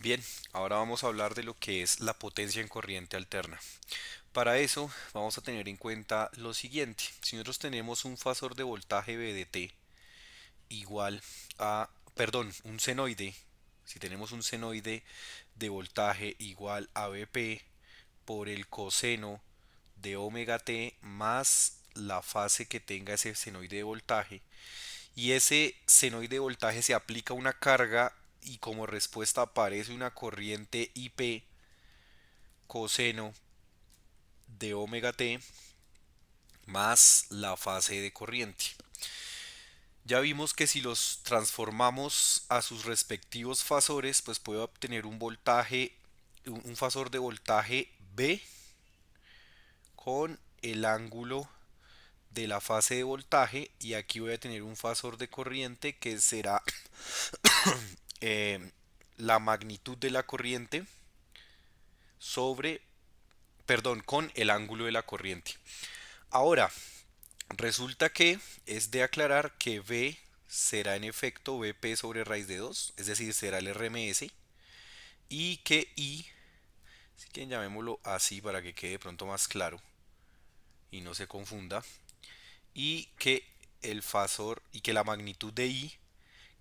Bien, ahora vamos a hablar de lo que es la potencia en corriente alterna. Para eso vamos a tener en cuenta lo siguiente. Si nosotros tenemos un fasor de voltaje VDT igual a, perdón, un senoide, si tenemos un senoide de voltaje igual a Vp por el coseno de omega t más la fase que tenga ese senoide de voltaje, y ese senoide de voltaje se aplica una carga y como respuesta aparece una corriente IP coseno de omega t más la fase de corriente. Ya vimos que si los transformamos a sus respectivos fasores, pues puedo obtener un voltaje, un fasor de voltaje B con el ángulo de la fase de voltaje, y aquí voy a tener un fasor de corriente que será eh, la magnitud de la corriente sobre, perdón, con el ángulo de la corriente. Ahora, resulta que es de aclarar que V será en efecto Vp sobre raíz de 2, es decir, será el RMS, y que I, si quieren llamémoslo así para que quede de pronto más claro y no se confunda, y que el fasor y que la magnitud de I,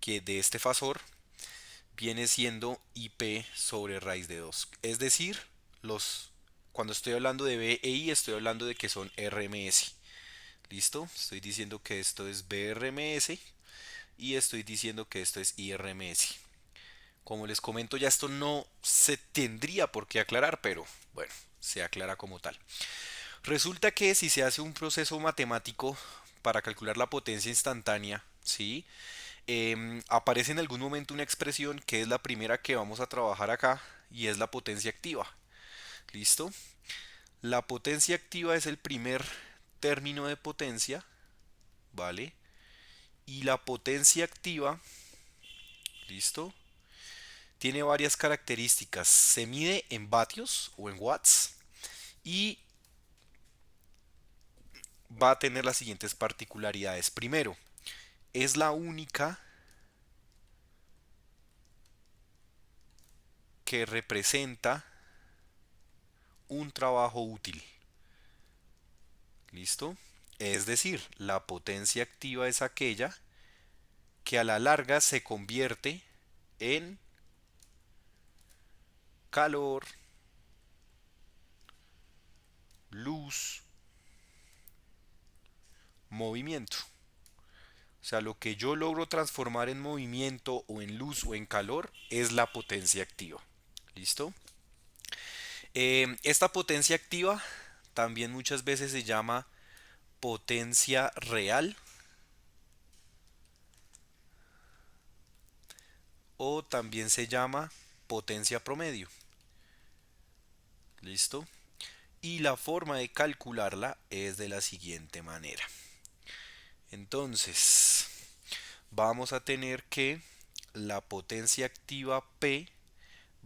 que de este fasor, viene siendo IP sobre raíz de 2. Es decir, los, cuando estoy hablando de B e I estoy hablando de que son RMS. ¿Listo? Estoy diciendo que esto es BRMS y estoy diciendo que esto es IRMS. Como les comento, ya esto no se tendría por qué aclarar, pero bueno, se aclara como tal. Resulta que si se hace un proceso matemático para calcular la potencia instantánea, ¿sí? Aparece en algún momento una expresión que es la primera que vamos a trabajar acá y es la potencia activa. ¿Listo? La potencia activa es el primer término de potencia, ¿vale? Y la potencia activa, ¿listo? Tiene varias características. Se mide en vatios o en watts y va a tener las siguientes particularidades. Primero, es la única que representa un trabajo útil. ¿Listo? Es decir, la potencia activa es aquella que a la larga se convierte en calor, luz, movimiento. O sea, lo que yo logro transformar en movimiento o en luz o en calor es la potencia activa. ¿Listo? Esta potencia activa también muchas veces se llama potencia real o también se llama potencia promedio. ¿Listo? Y la forma de calcularla es de la siguiente manera. Entonces, vamos a tener que la potencia activa P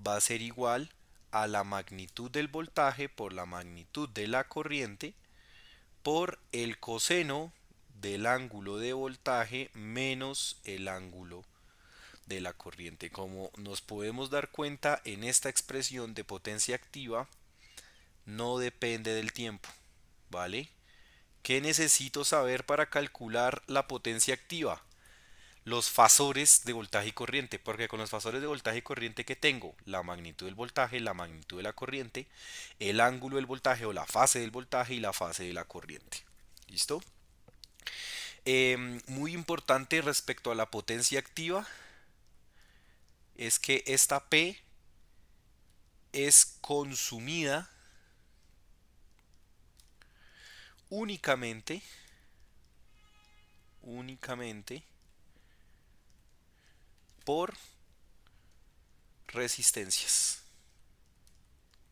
va a ser igual a la magnitud del voltaje por la magnitud de la corriente por el coseno del ángulo de voltaje menos el ángulo de la corriente. Como nos podemos dar cuenta, en esta expresión de potencia activa no depende del tiempo, ¿vale? ¿Qué necesito saber para calcular la potencia activa? Los fasores de voltaje y corriente, porque con los fasores de voltaje y corriente que tengo, la magnitud del voltaje, la magnitud de la corriente, el ángulo del voltaje o la fase del voltaje y la fase de la corriente. ¿Listo? Muy importante respecto a la potencia activa es que esta P es consumida únicamente, únicamente por resistencias.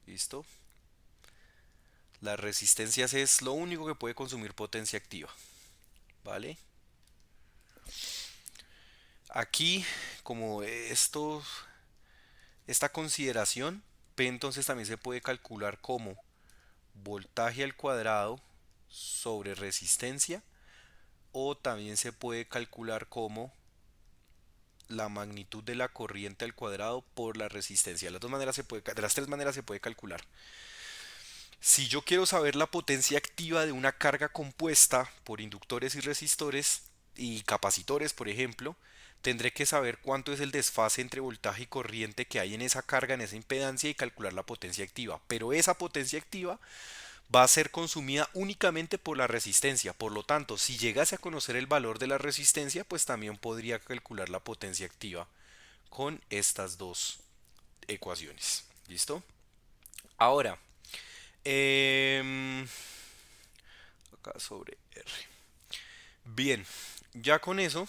¿Listo? Las resistencias es lo único que puede consumir potencia activa. ¿Vale? Aquí, como esta consideración, P entonces también se puede calcular como voltaje al cuadrado sobre resistencia, o también se puede calcular como la magnitud de la corriente al cuadrado por la resistencia. De las tres maneras se puede calcular. Si yo quiero saber la potencia activa de una carga compuesta por inductores y resistores y capacitores, por ejemplo, tendré que saber cuánto es el desfase entre voltaje y corriente que hay en esa carga, en esa impedancia y calcular la potencia activa. Pero esa potencia activa va a ser consumida únicamente por la resistencia. Por lo tanto, si llegase a conocer el valor de la resistencia, pues también podría calcular la potencia activa con estas dos ecuaciones. ¿Listo? Ahora, em, acá sobre R. Bien, ya con eso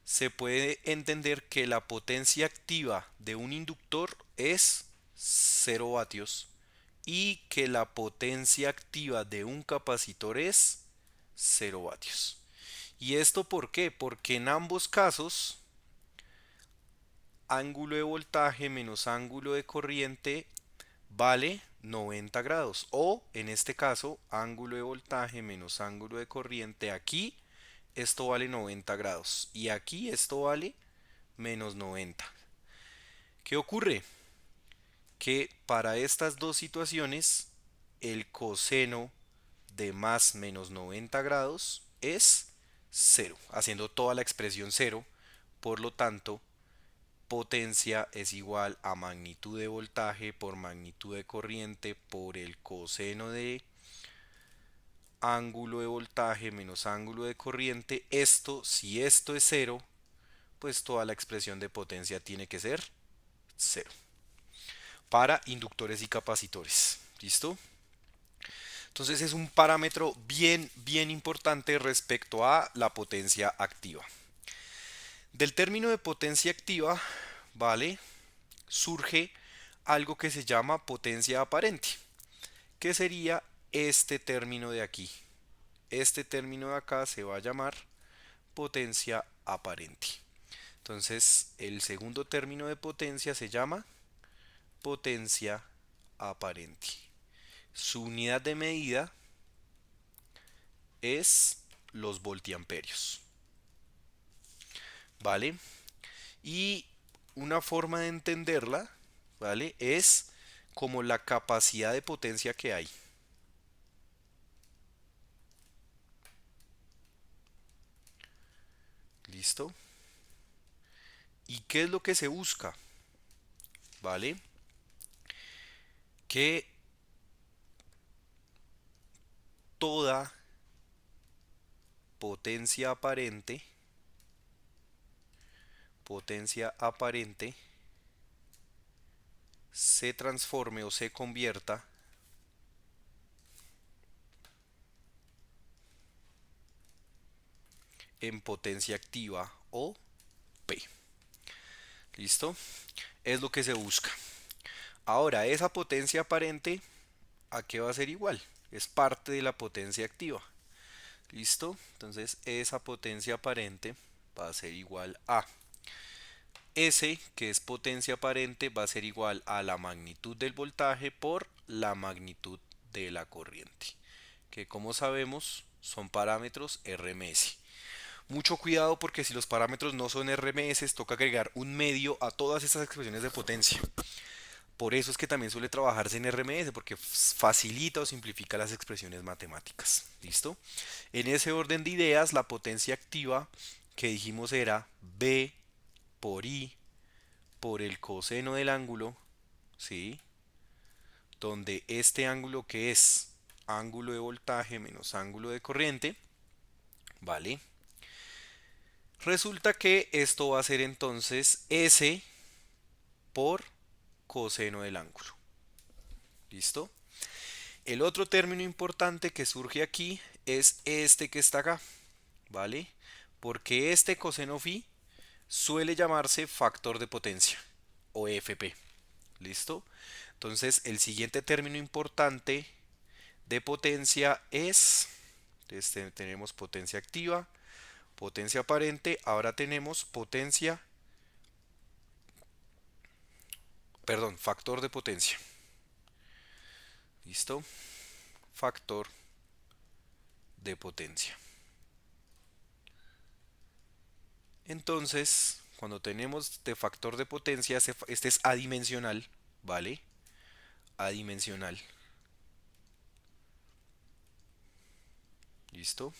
se puede entender que la potencia activa de un inductor es 0 vatios y que la potencia activa de un capacitor es 0 vatios. ¿Y esto por qué? Porque en ambos casos, ángulo de voltaje menos ángulo de corriente vale 90 grados. O en este caso, ángulo de voltaje menos ángulo de corriente. Aquí esto vale 90 grados. Y aquí esto vale menos 90. ¿Qué ocurre? Que para estas dos situaciones, el coseno de más menos 90 grados es 0, haciendo toda la expresión 0. Por lo tanto, potencia es igual a magnitud de voltaje por magnitud de corriente por el coseno de ángulo de voltaje menos ángulo de corriente. Si esto es 0, pues toda la expresión de potencia tiene que ser 0 para inductores y capacitores. ¿Listo? Entonces es un parámetro bien importante respecto a la potencia activa. Del término de potencia activa, ¿vale? Surge algo que se llama potencia aparente, que sería este término de aquí. Este término de acá se va a llamar potencia aparente. Entonces, el segundo término de potencia se llama potencia aparente. Su unidad de medida es los voltiamperios. ¿Vale? Y una forma de entenderla, ¿vale? Es como la capacidad de potencia que hay. ¿Listo? ¿Y qué es lo que se busca? ¿Vale? Que toda potencia aparente se transforme o se convierta en potencia activa o P. ¿Listo? Es lo que se busca. Ahora, esa potencia aparente, ¿a qué va a ser igual? Es parte de la potencia activa. ¿Listo? Entonces, esa potencia aparente va a ser igual a S, que es potencia aparente, va a ser igual a la magnitud del voltaje por la magnitud de la corriente, que como sabemos son parámetros RMS. Mucho cuidado porque si los parámetros no son RMS, toca agregar un medio a todas estas expresiones de potencia. Por eso es que también suele trabajarse en RMS, porque facilita o simplifica las expresiones matemáticas. ¿Listo? En ese orden de ideas, la potencia activa que dijimos era B por I por el coseno del ángulo, ¿sí? Donde este ángulo que es ángulo de voltaje menos ángulo de corriente, ¿vale? Resulta que esto va a ser entonces S por coseno del ángulo. ¿Listo? El otro término importante que surge aquí es este que está acá, ¿vale? Porque este coseno phi suele llamarse factor de potencia o FP. ¿Listo? Entonces el siguiente término importante de potencia es, tenemos potencia activa, potencia aparente, ahora tenemos factor de potencia. ¿Listo? Factor de potencia. Entonces, cuando tenemos de factor de potencia, este es adimensional, ¿vale? Adimensional. ¿Listo?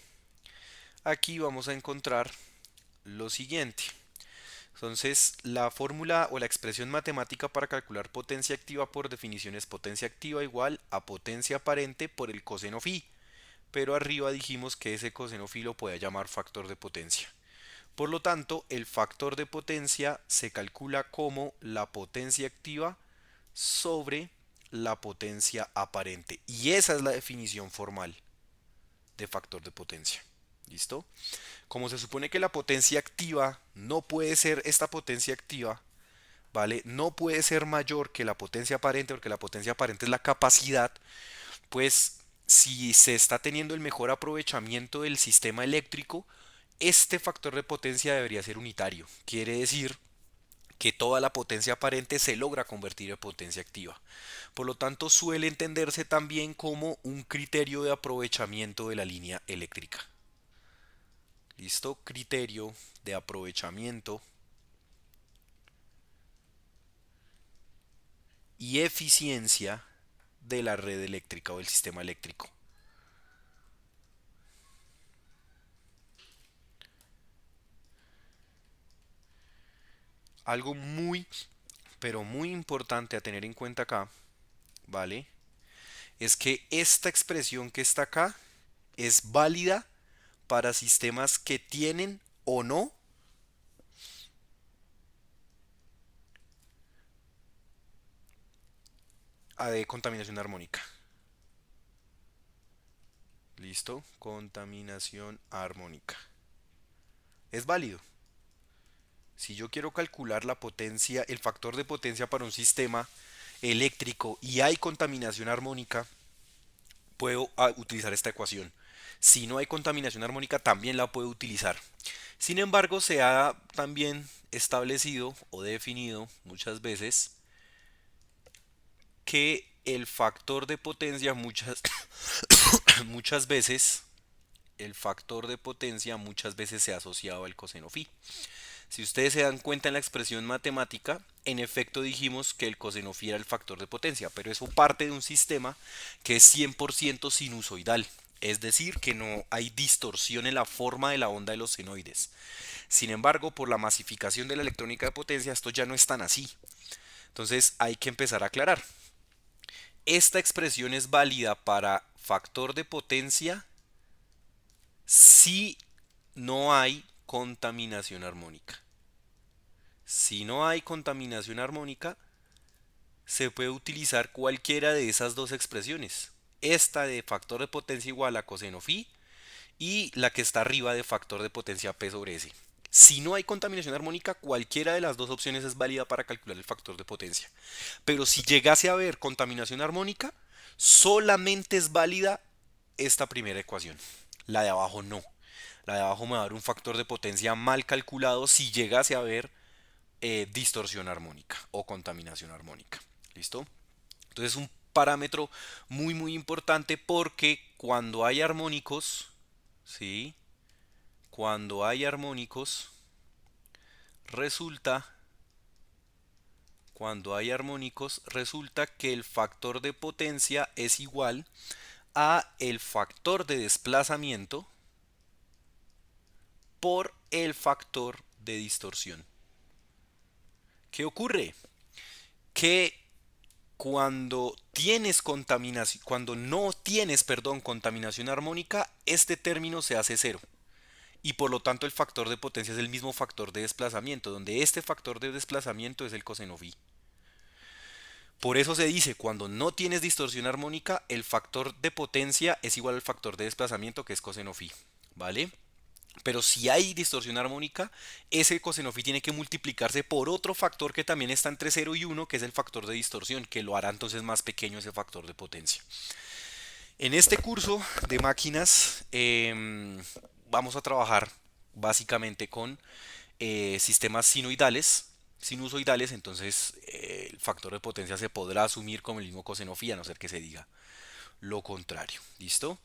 Aquí vamos a encontrar lo siguiente. Entonces, la fórmula o la expresión matemática para calcular potencia activa por definición es potencia activa igual a potencia aparente por el coseno phi. Pero arriba dijimos que ese coseno phi lo puede llamar factor de potencia. Por lo tanto, el factor de potencia se calcula como la potencia activa sobre la potencia aparente. Y esa es la definición formal de factor de potencia. ¿Listo? Como se supone que la potencia activa no puede ser esta potencia activa, ¿vale? No puede ser mayor que la potencia aparente, porque la potencia aparente es la capacidad, pues si se está teniendo el mejor aprovechamiento del sistema eléctrico, este factor de potencia debería ser unitario. Quiere decir que toda la potencia aparente se logra convertir en potencia activa. Por lo tanto, suele entenderse también como un criterio de aprovechamiento de la línea eléctrica. ¿Listo? Criterio de aprovechamiento y eficiencia de la red eléctrica o del sistema eléctrico. Algo muy, pero muy importante a tener en cuenta acá, ¿vale? Es que esta expresión que está acá es válida para sistemas que tienen o no de contaminación armónica. ¿Listo? Contaminación armónica. Es válido. Si yo quiero calcular la potencia, el factor de potencia para un sistema eléctrico y hay contaminación armónica, puedo utilizar esta ecuación. Si no hay contaminación armónica, también la puedo utilizar. Sin embargo, se ha también establecido o definido muchas veces que el factor de potencia muchas veces el factor de potencia muchas veces se ha asociado al coseno phi. Si ustedes se dan cuenta en la expresión matemática, en efecto dijimos que el coseno phi era el factor de potencia, pero eso parte de un sistema que es 100% sinusoidal, es decir, que no hay distorsión en la forma de la onda de los senoides. Sin embargo, por la masificación de la electrónica de potencia, esto ya no es tan así. Entonces hay que empezar a aclarar. Esta expresión es válida para factor de potencia si no hay contaminación armónica. Si no hay contaminación armónica, se puede utilizar cualquiera de esas dos expresiones. Esta de factor de potencia igual a coseno phi y la que está arriba de factor de potencia P sobre S. Si no hay contaminación armónica, cualquiera de las dos opciones es válida para calcular el factor de potencia. Pero si llegase a haber contaminación armónica, solamente es válida esta primera ecuación. La de abajo no. La de abajo me va a dar un factor de potencia mal calculado si llegase a haber distorsión armónica o contaminación armónica. ¿Listo? Entonces es un parámetro muy importante porque cuando hay armónicos, ¿sí? Cuando hay armónicos, resulta, resulta que el factor de potencia es igual a el factor de desplazamiento por el factor de distorsión. ¿Qué ocurre? Que cuando no tienes, perdón, contaminación armónica, este término se hace cero. Y por lo tanto el factor de potencia es el mismo factor de desplazamiento, donde este factor de desplazamiento es el coseno phi. Por eso se dice, cuando no tienes distorsión armónica, el factor de potencia es igual al factor de desplazamiento, que es coseno phi. ¿Vale? Pero si hay distorsión armónica, ese coseno phi tiene que multiplicarse por otro factor que también está entre 0 y 1, que es el factor de distorsión, que lo hará entonces más pequeño ese factor de potencia. En este curso de máquinas vamos a trabajar básicamente con sistemas sinusoidales, entonces el factor de potencia se podrá asumir como el mismo coseno phi, a no ser que se diga lo contrario. ¿Listo?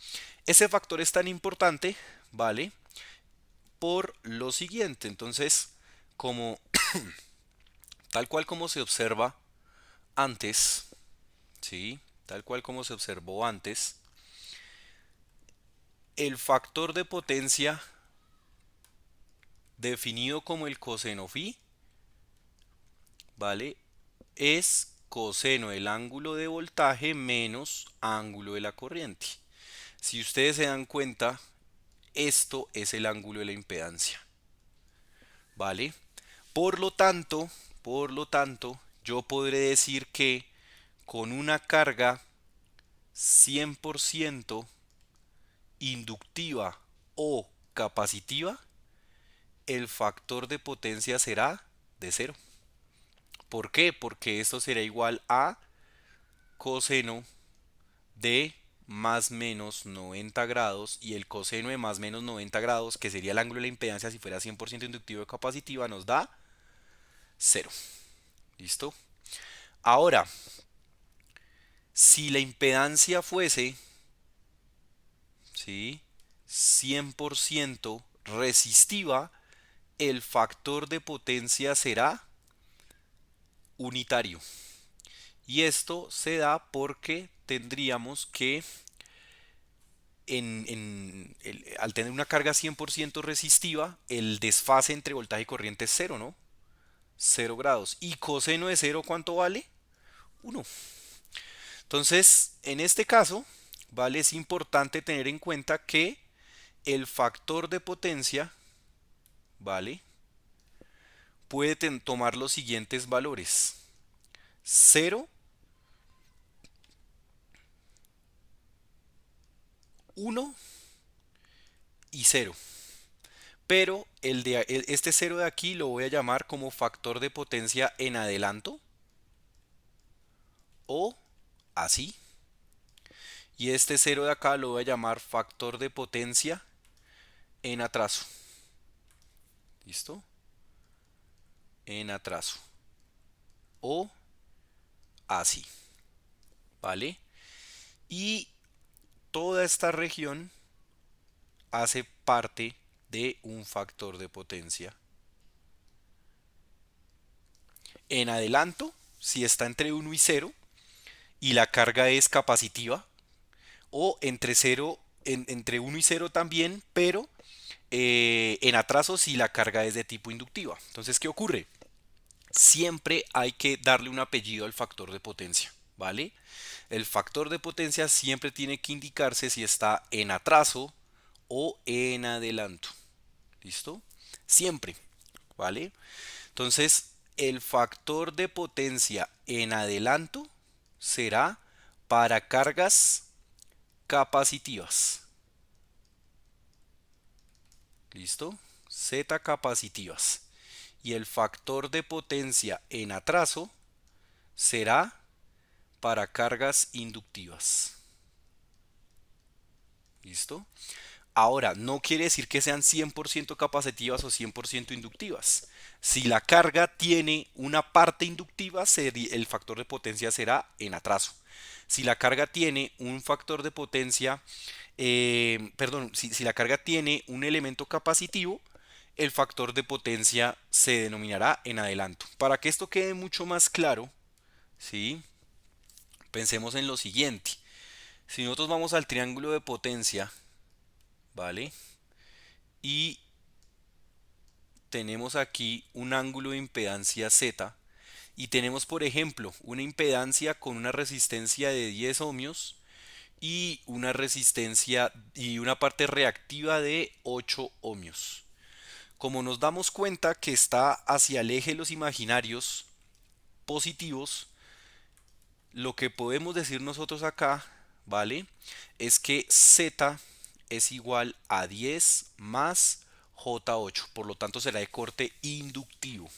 Ese factor es tan importante, ¿vale? por lo siguiente. Entonces, como tal cual como se observa antes, ¿sí? Tal cual como se observó antes, el factor de potencia definido como el coseno phi, ¿vale? Es coseno del ángulo de voltaje menos ángulo de la corriente. Si ustedes se dan cuenta, esto es el ángulo de la impedancia, ¿vale? Por lo tanto, yo podré decir que con una carga 100% inductiva o capacitiva, el factor de potencia será de cero. ¿Por qué? Porque esto será igual a coseno de más menos 90 grados, y el coseno de más menos 90 grados, que sería el ángulo de la impedancia si fuera 100% inductivo o capacitiva, nos da cero. ¿Listo? Ahora, si la impedancia fuese, ¿sí?, 100% resistiva, el factor de potencia será unitario. Y esto se da porque tendríamos que, al tener una carga 100% resistiva, el desfase entre voltaje y corriente es cero, ¿no? 0 grados. ¿Y coseno de cero cuánto vale? 1. Entonces, en este caso, ¿vale? Es importante tener en cuenta que el factor de potencia, ¿vale?, puede tomar los siguientes valores: 0, 1 y 0. Pero este 0 de aquí lo voy a llamar como factor de potencia en adelanto, o así. Y este 0 de acá lo voy a llamar factor de potencia en atraso. ¿Listo? En atraso. O así. ¿Vale? Y toda esta región hace parte de un factor de potencia. En adelanto, si está entre 1 y 0 y la carga es capacitiva, o entre 1 y 0 también, pero en atraso si la carga es de tipo inductiva. Entonces, ¿qué ocurre? Siempre hay que darle un apellido al factor de potencia, ¿vale? El factor de potencia siempre tiene que indicarse si está en atraso o en adelanto. ¿Listo? Siempre, ¿vale? Entonces, el factor de potencia en adelanto será para cargas capacitivas. ¿Listo? Z capacitivas. Y el factor de potencia en atraso será para cargas inductivas. ¿Listo? Ahora, no quiere decir que sean 100% capacitivas o 100% inductivas. Si la carga tiene una parte inductiva, el factor de potencia será en atraso. Si la carga tiene un factor de potencia, si la carga tiene un elemento capacitivo, el factor de potencia se denominará en adelanto. Para que esto quede mucho más claro, ¿sí?, pensemos en lo siguiente. Si nosotros vamos al triángulo de potencia, ¿vale?, y tenemos aquí un ángulo de impedancia Z, y tenemos, por ejemplo, una impedancia con una resistencia de 10 ohmios y una resistencia y una parte reactiva de 8 ohmios. Como nos damos cuenta que está hacia el eje de los imaginarios positivos, lo que podemos decir nosotros acá, ¿vale?, es que Z es igual a 10 más J8, por lo tanto será de corte inductivo.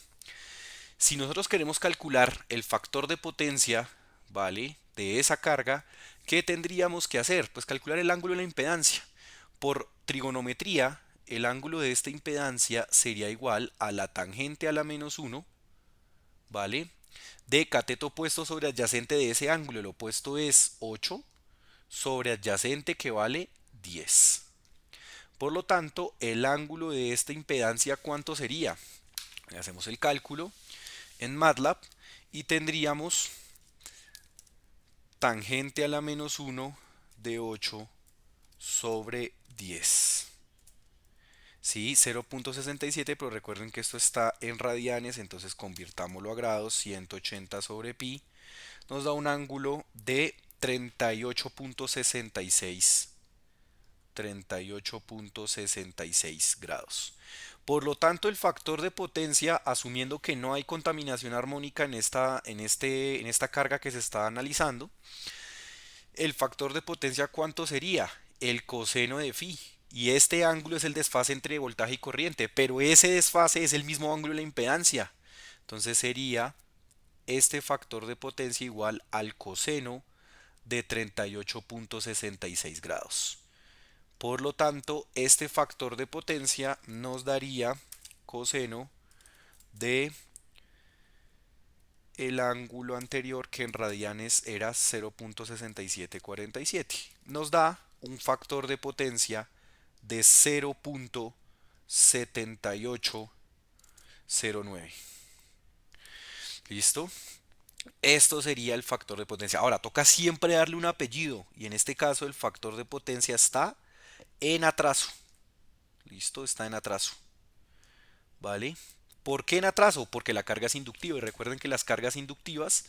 Si nosotros queremos calcular el factor de potencia, ¿vale?, de esa carga, ¿qué tendríamos que hacer? Pues calcular el ángulo de la impedancia. Por trigonometría, el ángulo de esta impedancia sería igual a la tangente a la menos 1, ¿vale?, de cateto opuesto sobre adyacente de ese ángulo. El opuesto es 8 sobre adyacente, que vale 10. Por lo tanto, el ángulo de esta impedancia, ¿cuánto sería? Hacemos el cálculo en MATLAB y tendríamos tangente a la menos 1 de 8 sobre 10. Sí, 0.67, pero recuerden que esto está en radianes, entonces convirtámoslo a grados, 180 sobre pi, nos da un ángulo de 38.66. 38.66 grados. Por lo tanto, el factor de potencia, asumiendo que no hay contaminación armónica en esta carga que se está analizando, el factor de potencia, ¿cuánto sería? El coseno de phi. Y este ángulo es el desfase entre voltaje y corriente, pero ese desfase es el mismo ángulo de la impedancia. Entonces sería este factor de potencia igual al coseno de 38.66 grados. Por lo tanto, este factor de potencia nos daría coseno de el ángulo anterior, que en radianes era 0.6747. Nos da un factor de potencia de 0.7809. ¿Listo? Esto sería el factor de potencia. Ahora, toca siempre darle un apellido, y en este caso el factor de potencia está en atraso. ¿Listo? Está en atraso. ¿Vale? ¿Por qué en atraso? Porque la carga es inductiva, y recuerden que las cargas inductivas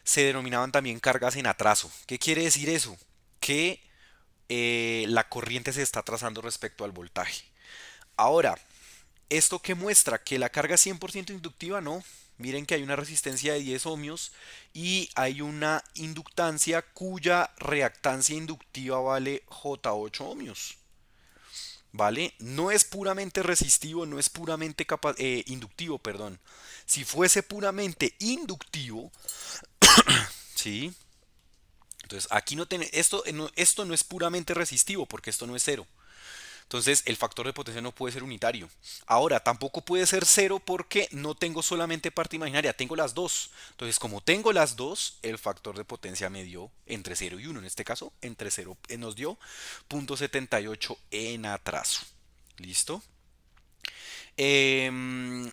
se denominaban también cargas en atraso. ¿Qué quiere decir eso? Que la corriente se está atrasando respecto al voltaje. Ahora, ¿esto qué muestra? ¿Que la carga es 100% inductiva? No. Miren que hay una resistencia de 10 ohmios y hay una inductancia cuya reactancia inductiva vale J8 ohmios. ¿Vale? No es puramente resistivo, no es puramente inductivo, perdón. Si fuese puramente inductivo, ¿sí? Entonces aquí no tiene, esto no es puramente resistivo porque esto no es cero. Entonces el factor de potencia no puede ser unitario. Ahora, tampoco puede ser cero porque no tengo solamente parte imaginaria, tengo las dos. Entonces, como tengo las dos, el factor de potencia me dio entre 0 y 1. En este caso, entre 0 nos dio 0.78 en atraso. ¿Listo? Em,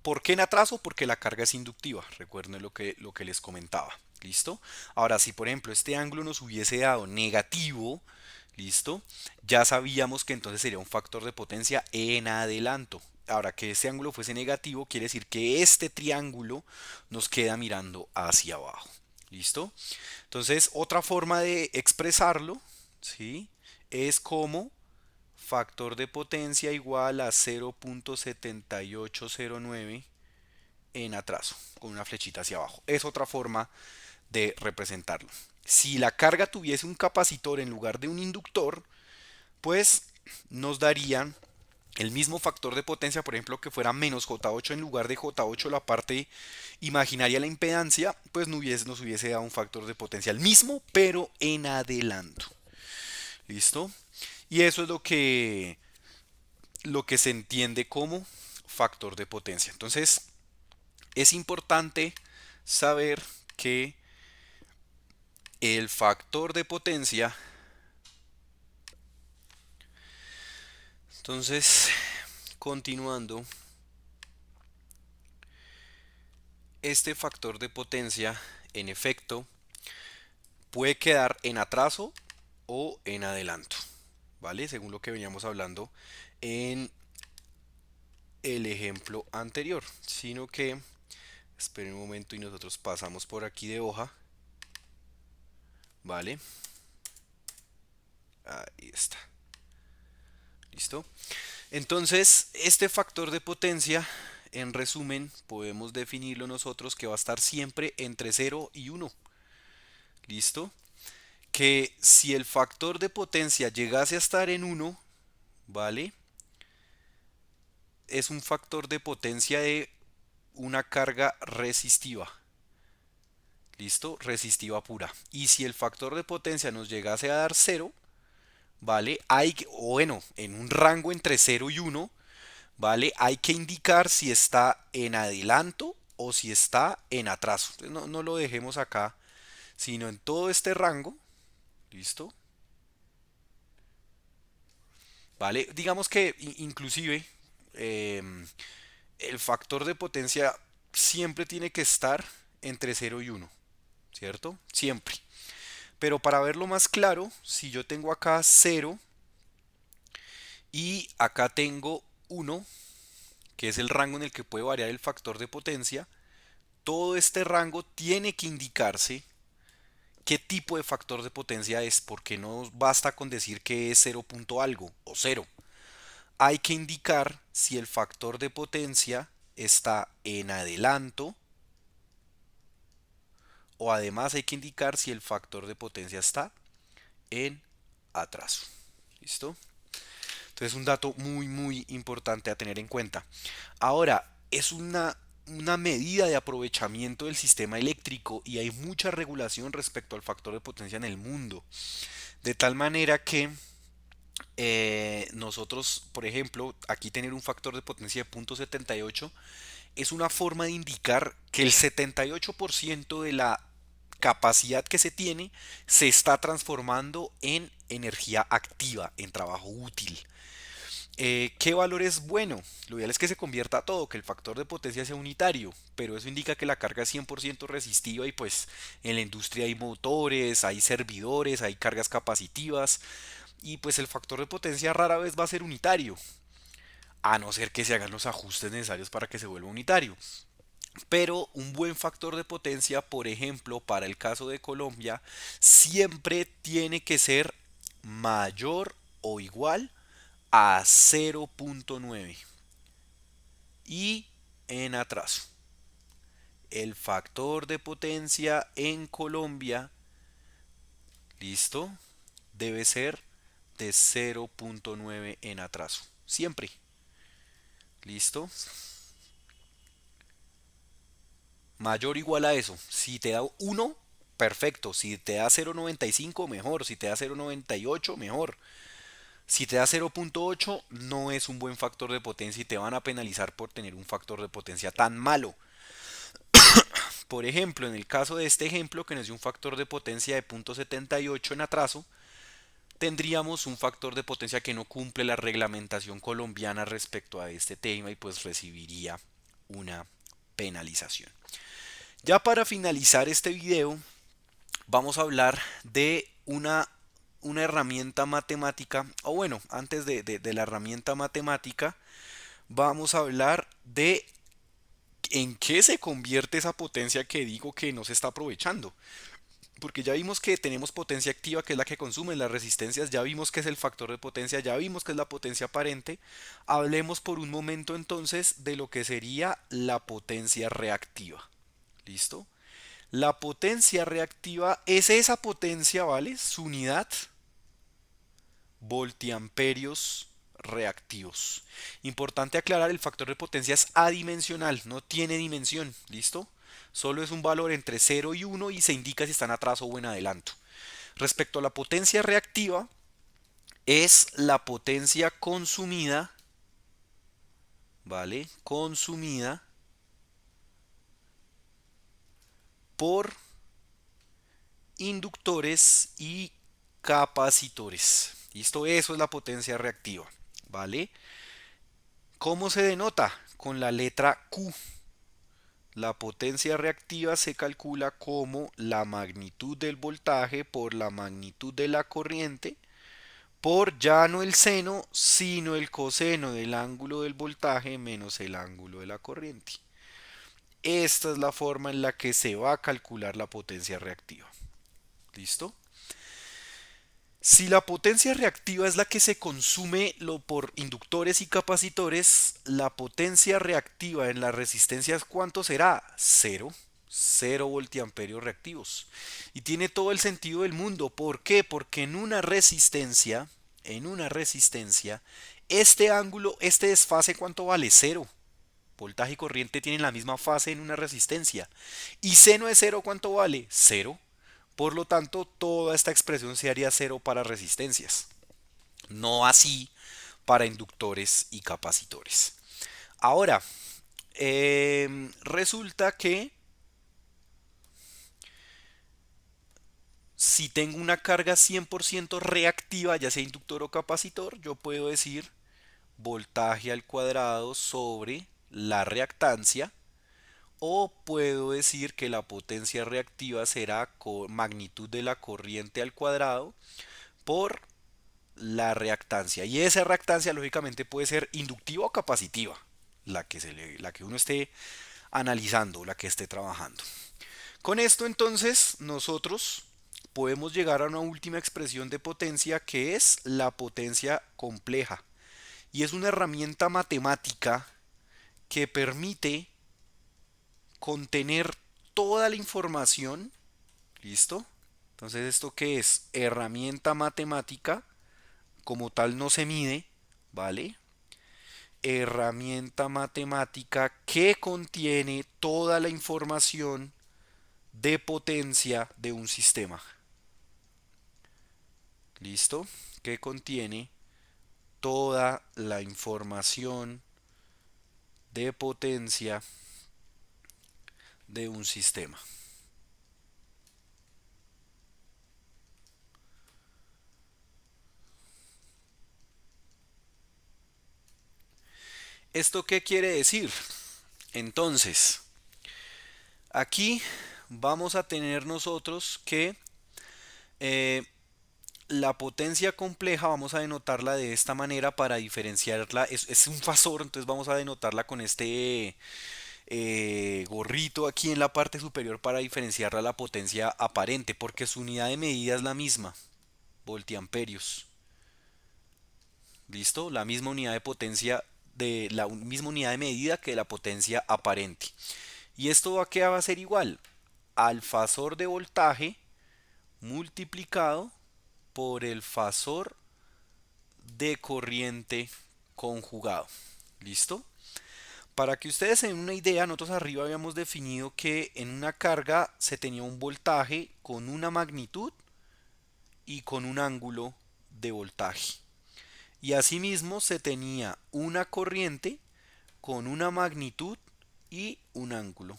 ¿Por qué en atraso? Porque la carga es inductiva. Recuerden lo que les comentaba. ¿Listo? Ahora, si por ejemplo este ángulo nos hubiese dado negativo, ¿listo? Ya sabíamos que entonces sería un factor de potencia en adelanto. Ahora, que este ángulo fuese negativo, quiere decir que este triángulo nos queda mirando hacia abajo. ¿Listo? Entonces, otra forma de expresarlo, ¿sí? Es como factor de potencia igual a 0.7809 en atraso, con una flechita hacia abajo. Es otra forma de representarlo. Si la carga tuviese un capacitor en lugar de un inductor, pues nos darían el mismo factor de potencia, por ejemplo, que fuera menos J8 en lugar de J8 la parte imaginaria de la impedancia, pues nos hubiese dado un factor de potencia el mismo, pero en adelanto. ¿Listo? Y eso es lo que se entiende como factor de potencia. Entonces, es importante saber que el factor de potencia, entonces, continuando, este factor de potencia, en efecto, puede quedar en atraso o en adelanto, ¿vale? Según lo que veníamos hablando en el ejemplo anterior, sino que, esperen un momento y nosotros pasamos por aquí de hoja, ¿vale? Ahí está. ¿Listo? Entonces, este factor de potencia, en resumen, podemos definirlo nosotros que va a estar siempre entre 0 y 1. ¿Listo? Que si el factor de potencia llegase a estar en 1, ¿vale? Es un factor de potencia de una carga resistiva. ¿Listo? Resistiva pura. Y si el factor de potencia nos llegase a dar 0, ¿vale? Bueno, en un rango entre 0 y 1, ¿vale? Hay que indicar si está en adelanto o si está en atraso. Entonces, no lo dejemos acá, sino en todo este rango. ¿Listo? ¿vale? Digamos que inclusive em, el factor de potencia siempre tiene que estar entre 0 y 1, ¿cierto? Siempre. Pero para verlo más claro, si yo tengo acá 0 y acá tengo 1, que es el rango en el que puede variar el factor de potencia, todo este rango tiene que indicarse qué tipo de factor de potencia es, porque no basta con decir que es 0 punto algo o 0. Hay que indicar si el factor de potencia está en adelanto, o además hay que indicar si el factor de potencia está en atraso. ¿Listo? Entonces, un dato muy importante a tener en cuenta. Ahora, es una medida de aprovechamiento del sistema eléctrico y hay mucha regulación respecto al factor de potencia en el mundo. De tal manera que nosotros, por ejemplo, aquí tener un factor de potencia de 0.78 es una forma de indicar que el 78% de la capacidad que se tiene se está transformando en energía activa, en trabajo útil. ¿Qué valor es bueno? Lo ideal es que se convierta a todo, que el factor de potencia sea unitario, pero eso indica que la carga es 100% resistiva y pues en la industria hay motores, hay servidores, hay cargas capacitivas y pues el factor de potencia rara vez va a ser unitario, a no ser que se hagan los ajustes necesarios para que se vuelva unitario. Pero un buen factor de potencia, por ejemplo, para el caso de Colombia, siempre tiene que ser mayor o igual a 0.9 y en atraso. El factor de potencia en Colombia, listo, debe ser de 0.9 en atraso. Siempre. ¿Listo? Mayor o igual a eso. Si te da 1, perfecto. Si te da 0.95, mejor. Si te da 0.98, mejor. Si te da 0.8, no es un buen factor de potencia y te van a penalizar por tener un factor de potencia tan malo. Por ejemplo, en el caso de este ejemplo, que nos dio un factor de potencia de 0.78 en atraso, tendríamos un factor de potencia que no cumple la reglamentación colombiana respecto a este tema y pues recibiría una penalización. Ya para finalizar este video, vamos a hablar de una herramienta matemática, o bueno, antes de la herramienta matemática, vamos a hablar de en qué se convierte esa potencia que digo que no se está aprovechando. Porque ya vimos que tenemos potencia activa, que es la que consume las resistencias, ya vimos que es el factor de potencia, ya vimos que es la potencia aparente. Hablemos por un momento entonces de lo que sería la potencia reactiva. ¿Listo? La potencia reactiva es esa potencia, ¿vale? Su unidad, voltiamperios reactivos. Importante aclarar, el factor de potencia es adimensional, no tiene dimensión, ¿listo? Solo es un valor entre 0 y 1 y se indica si está en atraso o en adelanto. Respecto a la potencia reactiva, es la potencia consumida, ¿vale? Consumida por inductores y capacitores. ¿Listo? Eso es la potencia reactiva, ¿vale? ¿Cómo se denota? Con la letra Q. La potencia reactiva se calcula como la magnitud del voltaje por la magnitud de la corriente por ya no el seno, sino el coseno del ángulo del voltaje menos el ángulo de la corriente. Esta es la forma en la que se va a calcular la potencia reactiva. ¿Listo? Si la potencia reactiva es la que se consume por inductores y capacitores, la potencia reactiva en las resistencias, ¿cuánto será? Cero. 0 voltiamperios reactivos. Y tiene todo el sentido del mundo. ¿Por qué? Porque en una resistencia, este ángulo, este desfase, ¿cuánto vale? Cero. Voltaje y corriente tienen la misma fase en una resistencia. Y seno de cero, ¿cuánto vale? Cero. Por lo tanto, toda esta expresión se haría cero para resistencias. No así para inductores y capacitores. Ahora, resulta que Si tengo una carga 100% reactiva, ya sea inductor o capacitor, yo puedo decir voltaje al cuadrado sobre la reactancia, o puedo decir que la potencia reactiva será magnitud de la corriente al cuadrado por la reactancia. Y esa reactancia lógicamente puede ser inductiva o capacitiva, la que uno esté analizando, la que esté trabajando. Con esto entonces nosotros podemos llegar a una última expresión de potencia que es la potencia compleja. Y es una herramienta matemática que permite contener toda la información. ¿Listo? Entonces, ¿esto qué es? Herramienta matemática, como tal no se mide, ¿vale? Herramienta matemática que contiene toda la información de potencia de un sistema. ¿Listo? Que contiene toda la información de potencia de un sistema. ¿Esto qué quiere decir? Entonces, aquí vamos a tener nosotros que eh, la potencia compleja vamos a denotarla de esta manera para diferenciarla. Es un fasor, entonces vamos a denotarla con este gorrito aquí en la parte superior para diferenciarla a la potencia aparente, porque su unidad de medida es la misma, voltiamperios. ¿Listo? La misma unidad de potencia de la misma unidad de medida que la potencia aparente. ¿Y esto a qué va a ser igual? Al fasor de voltaje multiplicado por el fasor de corriente conjugado. ¿Listo? Para que ustedes se den una idea, nosotros arriba habíamos definido que en una carga se tenía un voltaje con una magnitud y con un ángulo de voltaje. Y asimismo se tenía una corriente con una magnitud y un ángulo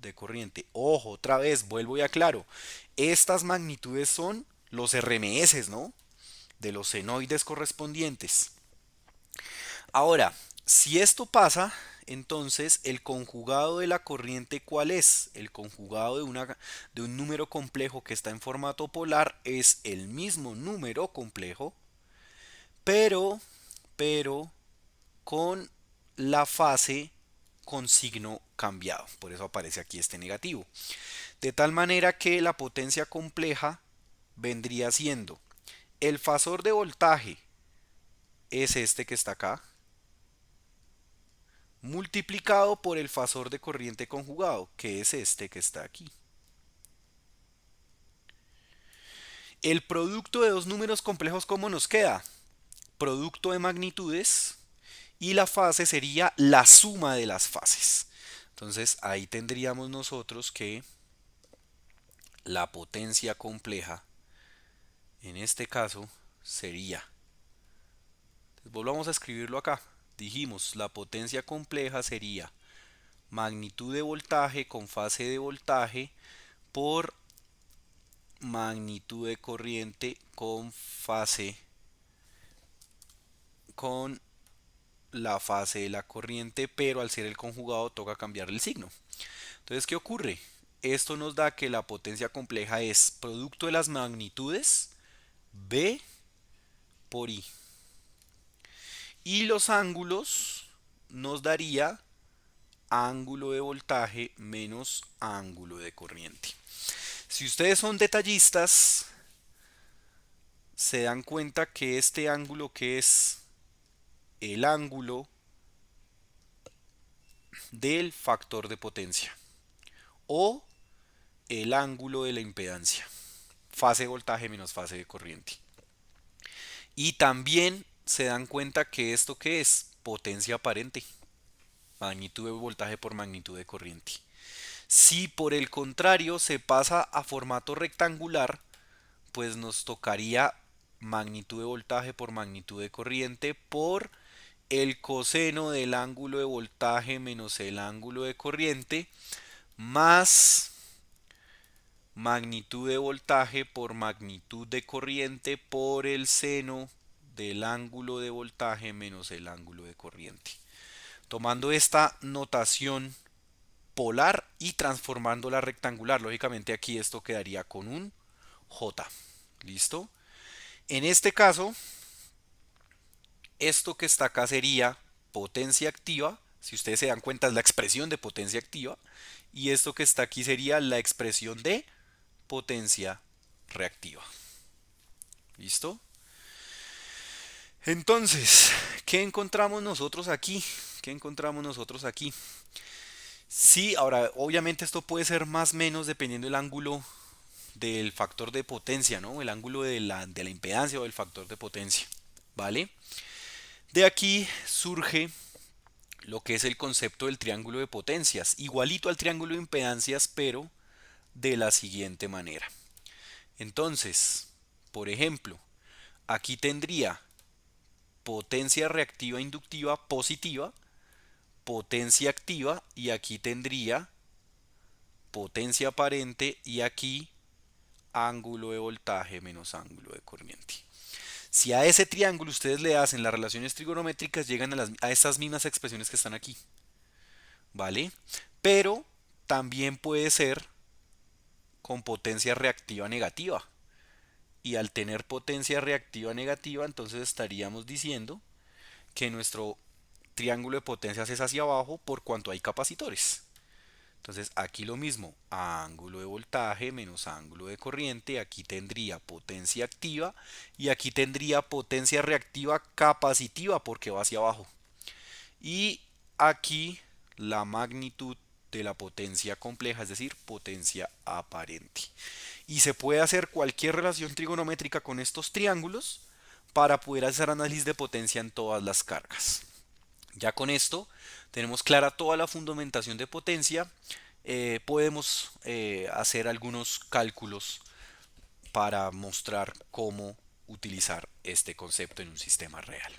de corriente. Ojo, otra vez, vuelvo y aclaro. Estas magnitudes son los RMS, ¿no? De los senoides correspondientes. Ahora, si esto pasa, entonces el conjugado de la corriente, ¿cuál es? El conjugado de un número complejo que está en formato polar es el mismo número complejo, pero, pero con la fase con signo cambiado. Por eso aparece aquí este negativo. De tal manera que la potencia compleja vendría siendo el fasor de voltaje es este que está acá, multiplicado por el fasor de corriente conjugado, que es este que está aquí. El producto de dos números complejos, ¿cómo nos queda? Producto de magnitudes y la fase sería la suma de las fases. Entonces ahí tendríamos nosotros que la potencia compleja en este caso sería, volvamos a escribirlo acá, dijimos la potencia compleja sería magnitud de voltaje con fase de voltaje por magnitud de corriente con fase con la fase de la corriente, pero al ser el conjugado toca cambiar el signo. Entonces, ¿qué ocurre? Esto nos da que la potencia compleja es producto de las magnitudes B por I. Y los ángulos nos daría ángulo de voltaje menos ángulo de corriente. Si ustedes son detallistas, se dan cuenta que este ángulo que es el ángulo del factor de potencia o el ángulo de la impedancia, fase de voltaje menos fase de corriente. Y también se dan cuenta que esto que es potencia aparente, magnitud de voltaje por magnitud de corriente. Si por el contrario se pasa a formato rectangular, pues nos tocaría magnitud de voltaje por magnitud de corriente por el coseno del ángulo de voltaje menos el ángulo de corriente más magnitud de voltaje por magnitud de corriente por el seno del ángulo de voltaje menos el ángulo de corriente. Tomando esta notación polar y transformándola a rectangular, lógicamente aquí esto quedaría con un J. ¿Listo? En este caso, esto que está acá sería potencia activa. Si ustedes se dan cuenta es la expresión de potencia activa. Y esto que está aquí sería la expresión de potencia reactiva. ¿Listo? Entonces, ¿qué encontramos nosotros aquí? ¿Qué encontramos nosotros aquí? Sí, ahora obviamente esto puede ser más o menos dependiendo del ángulo del factor de potencia, ¿no? El ángulo de la impedancia o del factor de potencia, ¿vale? De aquí surge lo que es el concepto del triángulo de potencias, igualito al triángulo de impedancias, pero de la siguiente manera. Entonces, por ejemplo, aquí tendría potencia reactiva inductiva positiva, potencia activa y aquí tendría potencia aparente y aquí ángulo de voltaje menos ángulo de corriente. Si a ese triángulo ustedes le hacen las relaciones trigonométricas, llegan a estas mismas expresiones que están aquí, ¿vale? Pero también puede ser con potencia reactiva negativa. Y al tener potencia reactiva negativa, entonces estaríamos diciendo que nuestro triángulo de potencias es hacia abajo por cuanto hay capacitores. Entonces aquí lo mismo, ángulo de voltaje menos ángulo de corriente, aquí tendría potencia activa y aquí tendría potencia reactiva capacitiva porque va hacia abajo. Y aquí la magnitud de la potencia compleja, es decir, potencia aparente. Y se puede hacer cualquier relación trigonométrica con estos triángulos para poder hacer análisis de potencia en todas las cargas. Ya con esto tenemos clara toda la fundamentación de potencia. Podemos hacer algunos cálculos para mostrar cómo utilizar este concepto en un sistema real.